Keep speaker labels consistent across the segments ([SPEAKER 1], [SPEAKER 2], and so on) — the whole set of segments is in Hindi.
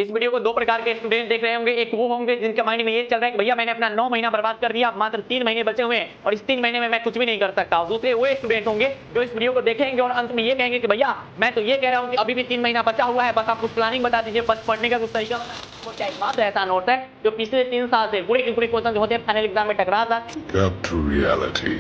[SPEAKER 1] इस वीडियो को 2 प्रकार के स्टूडेंट देख रहे होंगे। एक वो होंगे जिनके माइंड में ये चल रहा है कि भैया मैंने अपना 9 महीना बर्बाद कर दिया, मात्र 3 महीने बचे हुए हैं और इस 3 महीने में मैं कुछ भी नहीं कर सकता। और दूसरे वो स्टूडेंट होंगे जो इस वीडियो को देखेंगे और अंत में ये कहेंगे कि भैया मैं तो ये कह रहा हूँ कि अभी भी 3 महीना बचा हुआ है, बस आप कुछ प्लानिंग बता दीजिए, बस पढ़ने का कुछ तरीका वो क्या एक बात ऐसा नोट है जो पिछले 3 साल से पूरे के पूरे क्वेश्चन जो होते हैं फाइनल एग्जाम में टकरा था।
[SPEAKER 2] Capture reality.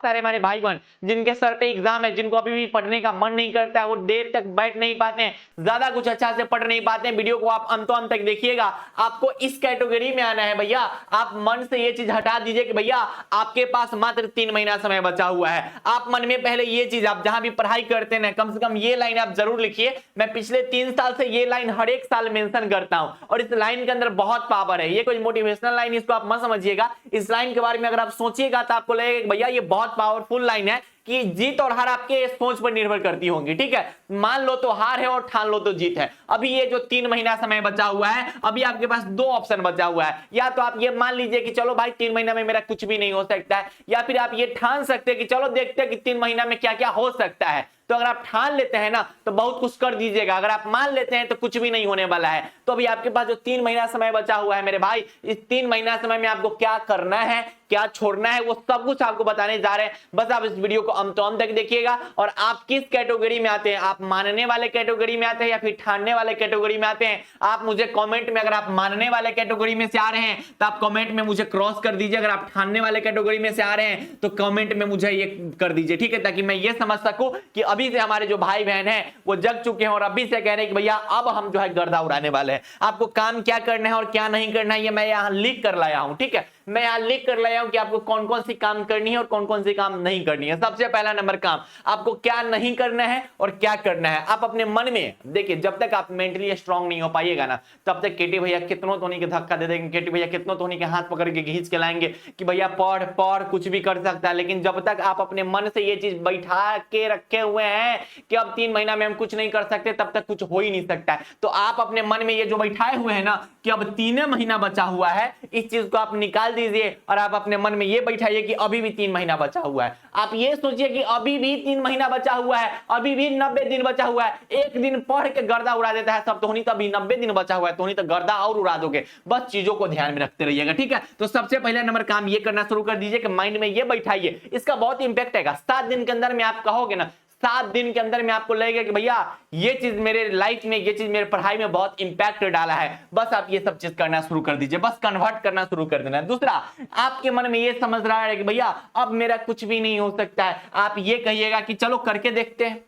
[SPEAKER 1] सारे हमारे भाई बहन जिनके सर पे एग्जाम है, जिनको अभी भी पढ़ने का मन नहीं करता है, वो देर तक बैठ नहीं पाते हैं, ज्यादा कुछ अच्छा से पढ़ नहीं पाते हैं, वीडियो को आप अंतों अंत तक देखिएगा। आपको इस कैटेगरी में आना है भैया। आप मन से ये चीज हटा दीजिए कि भैया आपके पास मात्र 3 महीना समय बचा हुआ है। आप मन में पहले ये चीज, आप जहां भी पढ़ाई करते हैं कम से कम ये लाइन आप जरूर लिखिए। मैं पिछले 3 साल से ये लाइन हर एक साल मेंशन करता हूं और इस लाइन के अंदर बहुत पावर है। ये कोई मोटिवेशनल लाइन इसको आप मत समझिएगा। इस लाइन के बारे में अगर आप सोचिएगा तो आपको लगेगा भैया ये बहुत पावरफुल लाइन है कि जीत और हार आपके सोच पर निर्भर करती होंगी। ठीक है, मान लो तो हार है और ठान लो तो जीत है। अभी ये जो 3 महीना समय बचा हुआ है, अभी आपके पास 2 ऑप्शन बचा हुआ है। या तो आप ये मान लीजिए कि चलो भाई 3 महीना में मेरा कुछ भी नहीं हो सकता है, या फिर आप ये ठान सकते हैं कि चलो देखते हैं कि 3 महीना में क्या क्या हो सकता है। तो अगर आप ठान लेते हैं ना तो बहुत कुछ कर दीजिएगा। अगर आप मान लेते हैं तो कुछ भी नहीं होने वाला है। तो अभी आपके पास जो 3 महीना समय बचा हुआ है मेरे भाई, इस 3 महीना समय में आपको क्या करना है, क्या छोड़ना है, वो सब कुछ आपको बताने जा रहे हैं। बस आप इस वीडियो को अंत तक देखिएगा। और आप किस कैटेगरी में आते हैं, आप मानने वाले कैटेगरी में आते हैं या फिर ठानने वाले कैटेगरी में आते हैं, आप मुझे कमेंट में, अगर आप मानने वाले कैटेगरी में से आ रहे हैं तो आप कमेंट में मुझे क्रॉस कर दीजिए। अगर आप ठानने वाले कैटेगरी में से आ रहे हैं तो कमेंट में मुझे ये कर दीजिए, ठीक है, ताकि मैं ये समझ सकूं कि अभी से हमारे जो भाई बहन हैं वो जग चुके हैं और अभी से कह रहे हैं कि भैया अब हम जो है गर्दा उड़ाने वाले हैं। आपको काम क्या करना है और क्या नहीं करना है ये मैं यहां लिख कर लाया हूं। ठीक है, मैं यहां लिख कर लाया हूं कि आपको कौन कौन सी काम करनी है और कौन कौन सी काम नहीं करनी है। सबसे पहला नंबर काम, आपको क्या नहीं करना है और क्या करना है। आप अपने मन में देखिए, जब तक आप मेंटली स्ट्रांग नहीं हो पाइएगा ना, तब तक केटी भैया कितनों तो नहीं के धक्का दे देंगे, केटी भैया कितनों तो नहीं के हाथ पकड़ के खींच के लाएंगे कि भैया पढ़ पढ़, कुछ भी कर सकता है। लेकिन जब तक आप अपने मन से ये चीज बैठा के रखे हुए हैं कि अब 3 महीना में हम कुछ नहीं कर सकते, तब तक कुछ हो ही नहीं सकता है। तो आप अपने मन में ये जो बैठाए हुए हैं ना कि अब 3 महीना बचा हुआ है, इस चीज को आप निकाल दीजिए और आप अपने मन में ये बैठाइए कि अभी भी 3 महीना बचा हुआ है। आप ये सोचिए कि अभी भी 3 महीना बचा हुआ है, अभी भी 90 दिन बचा हुआ है। एक दिन पढ़ के गर्दा उड़ा देता है सब, तो नहीं तो अभी 90 दिन बचा हुआ है, तो नहीं तो गर्दा और उड़ा दोगे। बस चीजों को ध्यान में रखते रहिएगा, ठीक है। तो सबसे पहले नंबर काम ये करना शुरू कर दीजिए कि माइंड में ये बैठाइए। इसका बहुत इंपैक्ट है। 7 दिन के अंदर में आप कहोगे ना, 7 दिन के अंदर में आपको लगेगा कि भैया ये चीज मेरे लाइफ में, ये चीज मेरे पढ़ाई में बहुत इंपैक्ट डाला है। बस आप ये सब चीज करना शुरू कर दीजिए, बस कन्वर्ट करना शुरू कर देना। दूसरा, आपके मन में ये समझ रहा है कि भैया अब मेरा कुछ भी नहीं हो सकता है, आप ये कहिएगा कि चलो करके देखते हैं,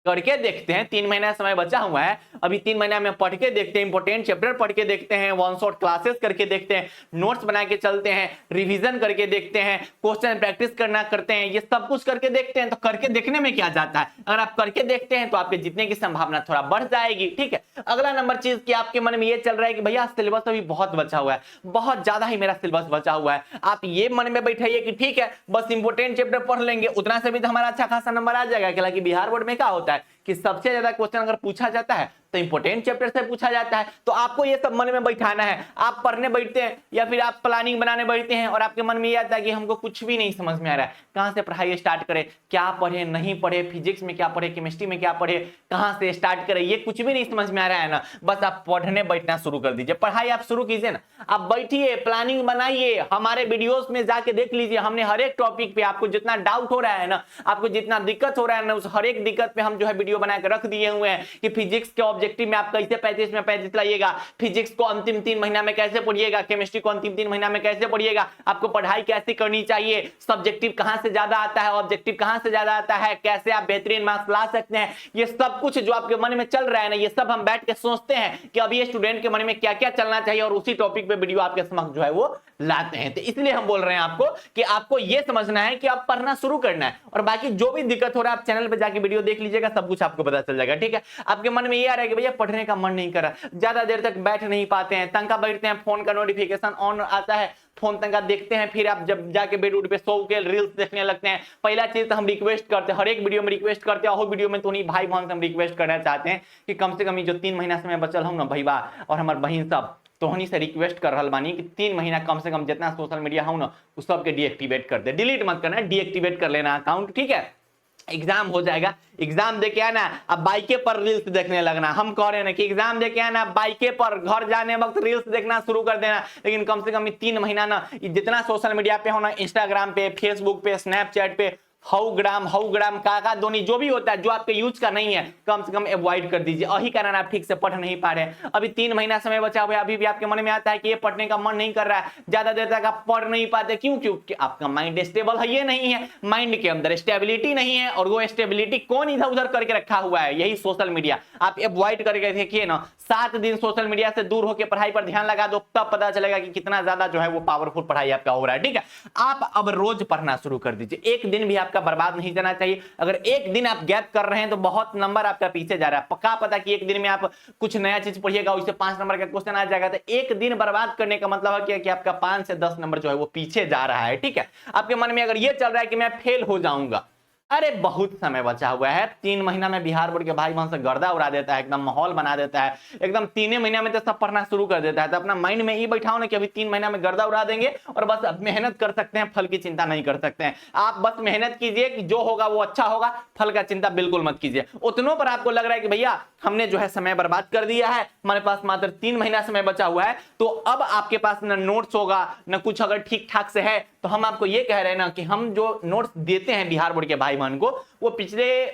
[SPEAKER 1] करके देखते हैं। 3 महीना समय बचा हुआ है, अभी 3 महीना में पढ़ के देखते हैं, इंपोर्टेंट चैप्टर पढ़ के देखते हैं, वन शॉट क्लासेस करके देखते हैं, नोट्स बना के चलते हैं, रिवीजन करके देखते हैं, क्वेश्चन प्रैक्टिस करना करते हैं, ये सब कुछ करके देखते हैं। तो करके देखने में क्या जाता है, अगर आप करके देखते हैं तो आपके जीतने की संभावना थोड़ा बढ़ जाएगी, ठीक है। अगला नंबर चीज कि आपके मन में ये चल रहा है कि भैया सिलेबस अभी बहुत बचा हुआ है, बहुत ज्यादा ही मेरा सिलेबस बचा हुआ है। आप ये मन में बैठाइए कि ठीक है बस इंपोर्टेंट चैप्टर पढ़ लेंगे, उतना से भी तो हमारा अच्छा खासा नंबर आ जाएगा। हालांकि बिहार बोर्ड में क्या होता है कि सबसे ज्यादा क्वेश्चन अगर पूछा जाता है तो इंपोर्टेंट चैप्टर से पूछा जाता है। तो आपको ये सब मन में बैठाना है। आप पढ़ने बैठते हैं या फिर आप प्लानिंग बनाने बैठते हैं और आपके मन में ये आता है कि हमको कुछ भी नहीं समझ में आ रहा है, कहां से पढ़ाई स्टार्ट करें, क्या पढ़े नहीं पढ़े, फिजिक्स में क्या पढ़े, केमिस्ट्री में क्या पढ़े, कहां से स्टार्ट करें, ये कुछ भी नहीं समझ में आ रहा है ना, बस आप पढ़ने बैठना शुरू कर दीजिए। पढ़ाई आप शुरू कीजिए ना, आप बैठिए, प्लानिंग बनाइए, हमारे वीडियोस में जाके देख लीजिए। हमने हर एक टॉपिक पे आपको जितना डाउट हो रहा है ना, आपको जितना दिक्कत हो रहा है ना, उस हर एक दिक्कत पे हम जो है वीडियो बना के रख दिए हुए हैं कि फिजिक्स के ऑब्जेक्टिव में आप कैसे 35 में 35 लाइएगा, फिजिक्स को अंतिम 3 महीना में कैसे पढ़िएगा, केमिस्ट्री को अंतिम 3 महीना में कैसे पढ़िएगा, आपको पढ़ाई कैसे करनी चाहिए, सब्जेक्टिव कहां से ज्यादा आता है, ऑब्जेक्टिव कहां से ज्यादा आता है, कैसे आप बेहतरीन मार्क्स ला सकते हैं। ये सब कुछ जो आपके मन में चल रहा है ना, ये सब हम बैठ के सोचते हैं कि अभी ये स्टूडेंट के मन में क्या क्या चलना चाहिए और उसी टॉपिक पे वीडियो आपके समक्ष जो है वो लाते हैं। तो इसलिए हम बोल रहे हैं आपको कि आपको ये समझना है कि आप पढ़ना शुरू करना है, और बाकी जो भी दिक्कत हो रहा है आप चैनल पे जाके वीडियो देख लीजिएगा, सब कुछ आपको पता चल जाएगा, ठीक है। आपके मन में ये आ रहा है कि भैया पढ़ने का मन नहीं कर रहा, ज्यादा देर तक बैठ नहीं पाते हैं, तंका बैठते हैं, फोन का नोटिफिकेशन ऑन आता है, फोन तंका देखते हैं, फिर आप जब जाके बेड उड पे सो के रील्स देखने लगते हैं। पहला चीज तो हम रिक्वेस्ट करते हैं, हर एक वीडियो में रिक्वेस्ट करते हैं, हर वीडियो में तो नहीं भाई बहन से हम रिक्वेस्ट करना चाहते हैं कि कम से कम ये जो 3 महीना समय बचल हम ना भैया और हमारे बहन सब तोहनी से रिक्वेस्ट कर रहल बानी कि 3 महीना कम से कम जितना सोशल मीडिया हो ना उस सबके डीएक्टिवेट कर दे, डिलीट मत करना, डीएक्टिवेट कर लेना अकाउंट, ठीक है। एग्जाम हो जाएगा, एग्जाम देके आना, अब बाइके पर रील्स देखने लगना। हम कह रहे हैं ना कि एग्जाम देके आना, बाइके पर घर जाने वक्त रील्स देखना शुरू कर देना, लेकिन कम से कम 3 महीना ना जितना सोशल मीडिया पे हो ना, इंस्टाग्राम पे, फेसबुक पे, स्नैपचैट पे, हाउग्राम काका दोनी जो भी होता है जो आपके यूज का नहीं है कम से कम अवॉइड कर दीजिए। यही कारण आप ठीक से पढ़ नहीं पा रहे। अभी 3 महीना समय बचा हुआ है, अभी भी आपके मन में आता है कि ये पढ़ने का मन नहीं कर रहा है, ज्यादा देर तक आप पढ़ नहीं पाते। क्यों? क्योंकि आपका माइंड स्टेबल है, ये नहीं है, माइंड के अंदर स्टेबिलिटी नहीं है। और वो स्टेबिलिटी कौन इधर उधर करके रखा हुआ है? यही सोशल मीडिया। आप अवॉइड करके देखिए ना, 7 दिन सोशल मीडिया से दूर होकर पढ़ाई पर ध्यान लगा दो, तब पता चलेगा कि कितना ज्यादा जो है वो पावरफुल पढ़ाई आपका हो रहा है, ठीक है। आप अब रोज पढ़ना शुरू कर दीजिए, एक दिन भी आपका बर्बाद नहीं जाना चाहिए। अगर एक दिन आप गैप कर रहे हैं तो बहुत नंबर आपका पीछे जा रहा है। पक्का पता कि एक दिन में आप कुछ नया चीज पढ़िएगा, उससे 5 नंबर का क्वेश्चन आ जाएगा, तो एक दिन बर्बाद करने का मतलब है कि आपका 5 से 10 नंबर जो है वो पीछे जा रहा है, ठीक है। आपके मन में अगर ये चल रहा है कि मैं फेल हो जाऊंगा, अरे बहुत समय बचा हुआ है। 3 महीना में बिहार बोर्ड के भाई बहन से गर्दा उड़ा देता है, एकदम माहौल बना देता है, एकदम 3 महीना में तो सब पढ़ना शुरू कर देता है। तो अपना माइंड में ये बैठाओ ना कि अभी 3 महीना में गर्दा उड़ा देंगे और बस अब मेहनत कर सकते हैं, फल की चिंता नहीं कर सकते हैं। आप बस मेहनत कीजिए कि जो होगा वो अच्छा होगा, फल का चिंता बिल्कुल मत कीजिए। उतनों पर आपको लग रहा है कि भैया हमने जो है समय बर्बाद कर दिया है, हमारे पास मात्र 3 महीना समय बचा हुआ है, तो अब आपके पास न नोट्स होगा न कुछ, अगर ठीक ठाक से है तो हम आपको ये कह रहे हैं ना कि हम जो नोट्स देते हैं बिहार बोर्ड के भाई बहन को, वो पिछले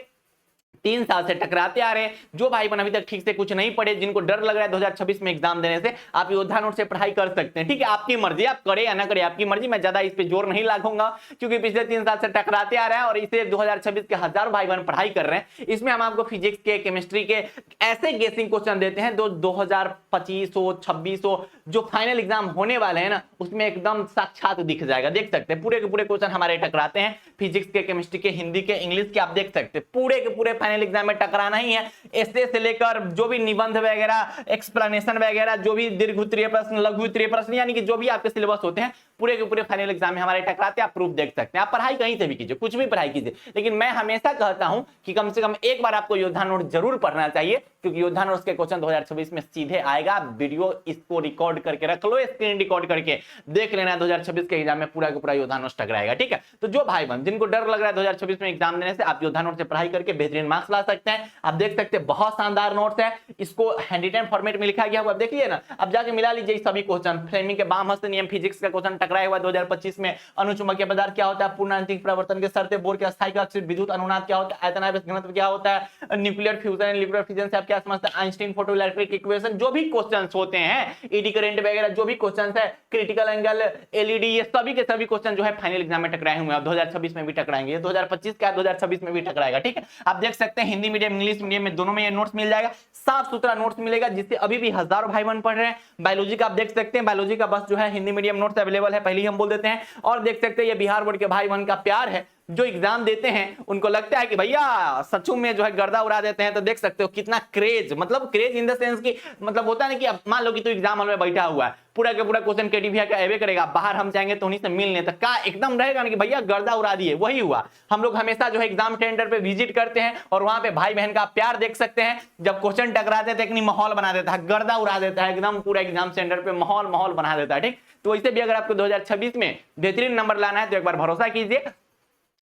[SPEAKER 1] 3 साल से टकराते आ रहे हैं। जो भाई बहन अभी तक ठीक से कुछ नहीं पढ़े, जिनको डर लग रहा है 2026 में एग्जाम देने से, आप योद्धा नोट से पढ़ाई कर सकते हैं, ठीक है। आपकी मर्जी, आप करें या ना करें, आपकी मर्जी। मैं ज्यादा इस पे जोर नहीं लगाऊंगा क्योंकि पिछले 3 साल से टकराते आ रहा है और इसे 2026 के हजारों भाई बहन पढ़ाई कर रहे हैं। इसमें हम आपको फिजिक्स के, केमिस्ट्री के ऐसे गेसिंग क्वेश्चन देते हैं 2025 हो, 26 हो, जो फाइनल एग्जाम होने वाले हैं ना उसमें एकदम साक्षात दिख जाएगा। देख सकते हैं पूरे के पूरे क्वेश्चन हमारे टकराते हैं, फिजिक्स के, केमिस्ट्री के, हिंदी के, इंग्लिश के। आप देख सकते हैं पूरे के पूरे फाइनल एग्जाम में टकराना ही है। ऐसे से लेकर जो भी निबंध वगैरह, एक्सप्लेनेशन वगैरह, जो भी दीर्घ उत्तरीय प्रश्न, लघु उत्तरीय प्रश्न, यानी कि जो भी आपके सिलेबस होते हैं पूरे के पूरे फाइनल एग्जाम में हमारे टकराते हैं। आप प्रूफ देख सकते हैं। आप पढ़ाई कहीं से भी कीजिए, कुछ भी पढ़ाई कीजिए, लेकिन मैं हमेशा कहता हूं कि कम से कम एक बार आपको योद्धा नोट जरूर पढ़ना चाहिए, क्योंकि योद्धा नोट्स के क्वेश्चन 2026 में सीधे आएगा। वीडियो इसको रिकॉर्ड करके रख लो, स्क्रीन रिकॉर्ड करके देख लेना, 2026 के एग्जाम में पूरा का पूरा योद्धा नोट्स टकराएगा, ठीक है। तो जो भाई बहन जिनको डर लग रहा है 2026 में एग्जाम देने से, आप योद्धा नोट से पढ़ाई करके बेहतरीन मार्क्स ला सकते हैं। आप देख सकते हैं बहुत शानदार नोट्स है, इसको हैंडरिटन फॉर्मेट में लिखा गया हुआ, देखिए ना। अब जाके मिला लीजिए सभी क्वेश्चन। फ्लेमिंग के बाम हस्त नियम फिजिक्स का क्वेश्चन टकराया हुआ 2025 में। अनुचुंबकीय पदार्थ क्या होता है, पूर्णांतिक प्रवर्तन के शर्तें, बोर के अस्थायी का अक्षर, विद्युत अनुनाद क्या होता है, आयतनावेश घनत्व क्या होता है, nuclear fusion and nuclear fission से आप क्या समझते हैं, आइंस्टीन फोटो इलेक्ट्रिक इक्वेशन, जो भी क्वेश्चंस होते हैं, ईडी करंट वगैरह जो भी क्वेश्चंस है, क्रिटिकल एंगल, एलईडी, ये सभी के सभी क्वेश्चन जो है फाइनल एग्जाम में टकराए हुए हैं। 2026 में भी टकराएंगे, 2025 का 2026 में भी टकराएगा, ठीक है। आप देख सकते हैं हिंदी मीडियम, इंग्लिश मीडियम में दोनों में ये नोट्स मिल जाएगा, साफ सुथरा नोट्स मिलेगा, जिससे अभी भी हजारों भाई बहन पढ़ रहे हैं। बायोलॉजी का आप देख सकते हैं, बायोलॉजी का बस जो है हिंदी मीडियम नोट्स अवेलेबल है, पहले ही हम बोल देते हैं। और देख सकते हैं ये बिहार बोर्ड के भाई बहन का प्यार है, जो एग्जाम देते हैं उनको लगता है कि भैया सचू में जो है गर्दा उड़ा देते हैं। तो देख सकते हो कितना क्रेज, मतलब क्रेज इन द सेंस की, मतलब होता है ना कि अब मान लो कि तू एग्जाम हॉल में बैठा हुआ है, पूरा का पूरा क्वेश्चन केटीवी का एवे करेगा, बाहर हम जाएंगे तो उन्हीं से मिलने तक का एकदम रहेगा ना कि भैया गर्दा उड़ा दिए। वही हुआ, हम लोग हमेशा जो है एग्जाम सेंटर पे विजिट करते हैं और वहां पे भाई बहन का प्यार देख सकते हैं। जब क्वेश्चन टकराते थे एक माहौल बना देता है, गर्दा उड़ा देता है, एकदम पूरा एग्जाम सेंटर पे माहौल बना देता है, ठीक। तो वैसे भी अगर आपको 2026 में बेहतरीन नंबर लाना है तो एक बार भरोसा कीजिए।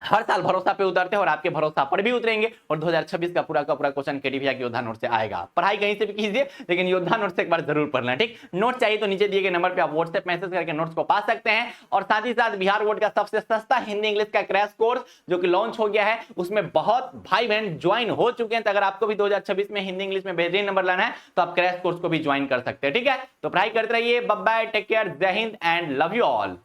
[SPEAKER 1] हर साल भरोसा पे उतरते हैं और आपके भरोसा पर भी उतरेंगे, और 2026 का पूरा क्वेश्चन केटीवी के योद्धा नोट से आएगा। पढ़ाई कहीं से भी कीजिए, लेकिन योद्धा नोट से एक बार जरूर पढ़ना, ठीक। नोट चाहिए तो नीचे दिए गए नंबर पे आप व्हाट्सएप मैसेज करके नोट्स को पा सकते हैं। और साथ ही साथ बिहार बोर्ड का सबसे सस्ता हिंदी इंग्लिश का क्रैश कोर्स जो कि लॉन्च हो गया है, उसमें बहुत भाई बहन ज्वाइन हो चुके हैं। तो अगर आपको भी 2026 में हिंदी इंग्लिश में बेहतरीन नंबर लाना है तो आप क्रैश कोर्स को भी ज्वाइन कर सकते हैं, ठीक है। तो पढ़ाई करते रहिए। बाय बाय, टेक केयर, जय Hind and love you all.